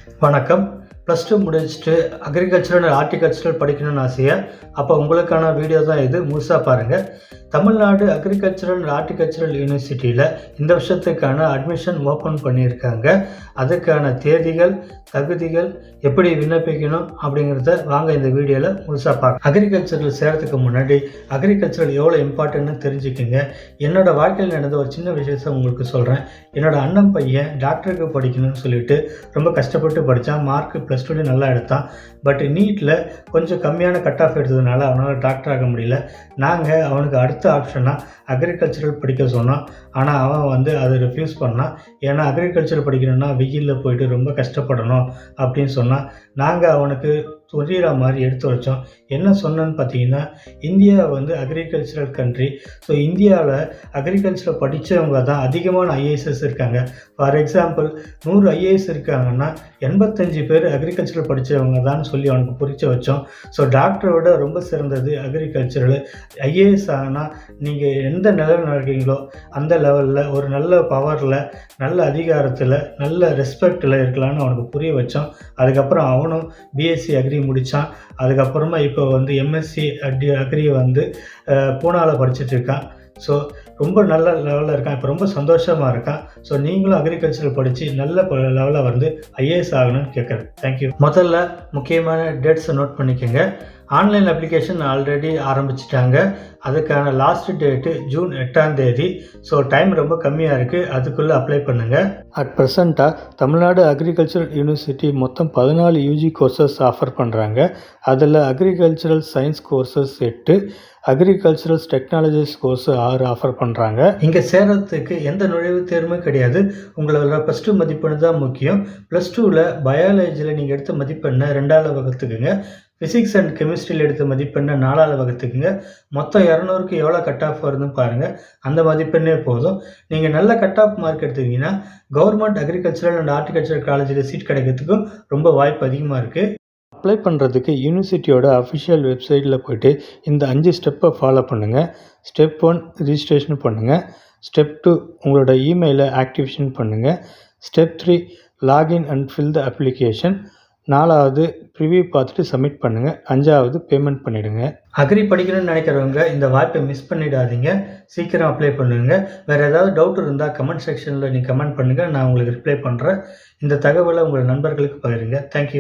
வணக்கம். +2 முடிச்சுட்டு agricultural and horticultural படிக்கணும்னு ஆசையா? அப்போ உங்களுக்கான வீடியோ தான் இது. முழுசாக பாருங்கள். தமிழ்நாடு அக்ரிகல்ச்சரல் அண்ட் ஹார்டிகல்ச்சரல் யூனிவர்சிட்டியில் இந்த வருஷத்துக்கான அட்மிஷன் ஓப்பன் பண்ணியிருக்காங்க. அதுக்கான தேதிகள், தகுதிகள், எப்படி விண்ணப்பிக்கணும் அப்படிங்கிறத வாங்க இந்த வீடியோவில் முழுசாக பார்க்கலாம். அக்ரிகல்ச்சரில் சேரத்துக்கு முன்னாடி அக்ரிகல்ச்சரல் எவ்வளோ இம்பார்ட்டன்ட்னு தெரிஞ்சுக்கோங்க. என்னோடய வாழ்க்கையில் நடந்த ஒரு சின்ன விஷயத்தை உங்களுக்கு சொல்கிறேன். என்னோடய அண்ணன் பையன் டாக்டருக்கு படிக்கணும்னு சொல்லிட்டு ரொம்ப கஷ்டப்பட்டு படித்தான். மார்க் +2 நல்லா எடுத்தான். பட் நீட்டில் கொஞ்சம் கம்மியான கட் ஆஃப் எடுத்ததுனால அவனால் டாக்டர் ஆக முடியல. நாங்கள் அவனுக்கு அடுத்த ஆப்ஷனாக அக்ரிகல்ச்சரல் படிக்க சொன்னோம். ஆனால் அவன் அதை ரெஃப்யூஸ் பண்ணான். ஏன்னா அக்ரிகல்ச்சர் படிக்கணும்னா வெயிலில் போயிட்டு ரொம்ப கஷ்டப்படணும் அப்படின்னு சொன்னான். நாங்கள் அவனுக்கு புரிகிற மாதிரி எடுத்து வச்சோம். என்ன சொன்னேன்னு பார்த்தீங்கன்னா, இந்தியா அக்ரிகல்ச்சரல் கண்ட்ரி. ஸோ இந்தியாவில் அக்ரிகல்ச்சரை படித்தவங்க தான் அதிகமான ஐஏஎஸ் இருக்காங்க. ஃபார் எக்ஸாம்பிள் 100 ஐஏஎஸ் இருக்காங்கன்னா 85 பேர் அக்ரிகல்ச்சரல் படித்தவங்க தான் சொல்லி அவனுக்கு புரிச்ச வச்சோம். ஸோ டாக்டரோட ரொம்ப சிறந்தது அக்ரிகல்ச்சரல். ஐஏஎஸ் ஆனால் நீங்கள் எந்த நிலையில் இருக்கீங்களோ அந்த லெவலில் ஒரு நல்ல பவரில், நல்ல அதிகாரத்தில், நல்ல ரெஸ்பெக்டில் இருக்கலான்னு அவனுக்கு புரிய வச்சோம். அதுக்கப்புறம் அவனும் பிஎஸ்சி அக்ரி முடித்தான். அதுக்கப்புறமா இப்போ எம்எஸ்சி அக்ரி பூனாவில் படிச்சுட்டு இருக்கான். ஸோ ரொம்ப நல்ல லெவலில் இருக்கான். இப்போ ரொம்ப சந்தோஷமாக இருக்கான். ஸோ நீங்களும் அக்ரிகல்ச்சர் படித்து நல்ல லெவலில் ஐஏஎஸ் ஆகணும்னு கேட்குறேன். தேங்க்யூ. முதல்ல முக்கியமான டேட்ஸை நோட் பண்ணிக்கோங்க. ஆன்லைன் அப்ளிகேஷன் ஆல்ரெடி ஆரம்பிச்சிட்டாங்க. அதுக்கான லாஸ்ட் டேட்டு ஜூன் 8ஆம் தேதி. ஸோ டைம் ரொம்ப கம்மியாக இருக்குது. அதுக்குள்ளே அப்ளை பண்ணுங்கள். அட் ப்ரெசண்ட்டாக தமிழ்நாடு அக்ரிகல்ச்சரல் யூனிவர்சிட்டி மொத்தம் 14 யூஜி கோர்சஸ் ஆஃபர் பண்ணுறாங்க. அதில் agricultural science courses 8, agricultural technologies course 6 offer பண்ணுறாங்க. இங்கே சேர்கிறதுக்கு எந்த நுழைவுத் தேர்வும் கிடையாது. உங்களோட +2 மதிப்பெண் தான் முக்கியம். +2ல் பயாலஜியில் நீங்கள் எடுத்த மதிப்பெண்ணை 2ஆல் வகுத்துக்குங்க. ஃபிசிக்ஸ் அண்ட் கெமிஸ்ட்ரியில் எடுத்த மதிப்பெண்ணை 4ஆல் வகுத்துக்குங்க. மொத்தம் 200க்கு எவ்வளோ கட் ஆஃப் வருதுன்னு பாருங்கள். அந்த மதிப்பெண்ணே போதும். நீங்கள் நல்ல கட் ஆஃப் மார்க் எடுத்துக்கிங்கன்னா கவர்மெண்ட் அக்ரிகல்ச்சரல் அண்ட் ஹார்டிகல்ச்சரல் காலேஜில் சீட் கிடைக்கிறதுக்கும் ரொம்ப வாய்ப்பு அதிகமாக இருக்குது. அப்ளை பண்ணுறதுக்கு யூனிவர்சிட்டியோட அஃபிஷியல் வெப்சைட்டில் போய்ட்டு இந்த 5 ஸ்டெப்பை ஃபாலோ பண்ணுங்கள். ஸ்டெப் 1 ரிஜிஸ்ட்ரேஷன் பண்ணுங்கள். ஸ்டெப் 2 உங்களோட இமெயிலை ஆக்டிவேஷன் பண்ணுங்கள். Step 3 login and fill the application. 4வது ப்ரிவியூ பார்த்துட்டு சப்மிட் பண்ணுங்கள். 5வது பேமெண்ட் பண்ணிவிடுங்க. அக்ரி படிக்கணும்னு நினைக்கிறவங்க இந்த வாய்ப்பை மிஸ் பண்ணிடாதீங்க. சீக்கிரம் அப்ளை பண்ணுங்கள். வேறு ஏதாவது டவுட் இருந்தால் கமெண்ட் செக்ஷனில் நீங்கள் கமெண்ட் பண்ணுங்கள். நான் உங்களுக்கு ரிப்ளை பண்ணுறேன். இந்த தகவலை உங்கள் நண்பர்களுக்கு பகிருங்க. தேங்க்யூ.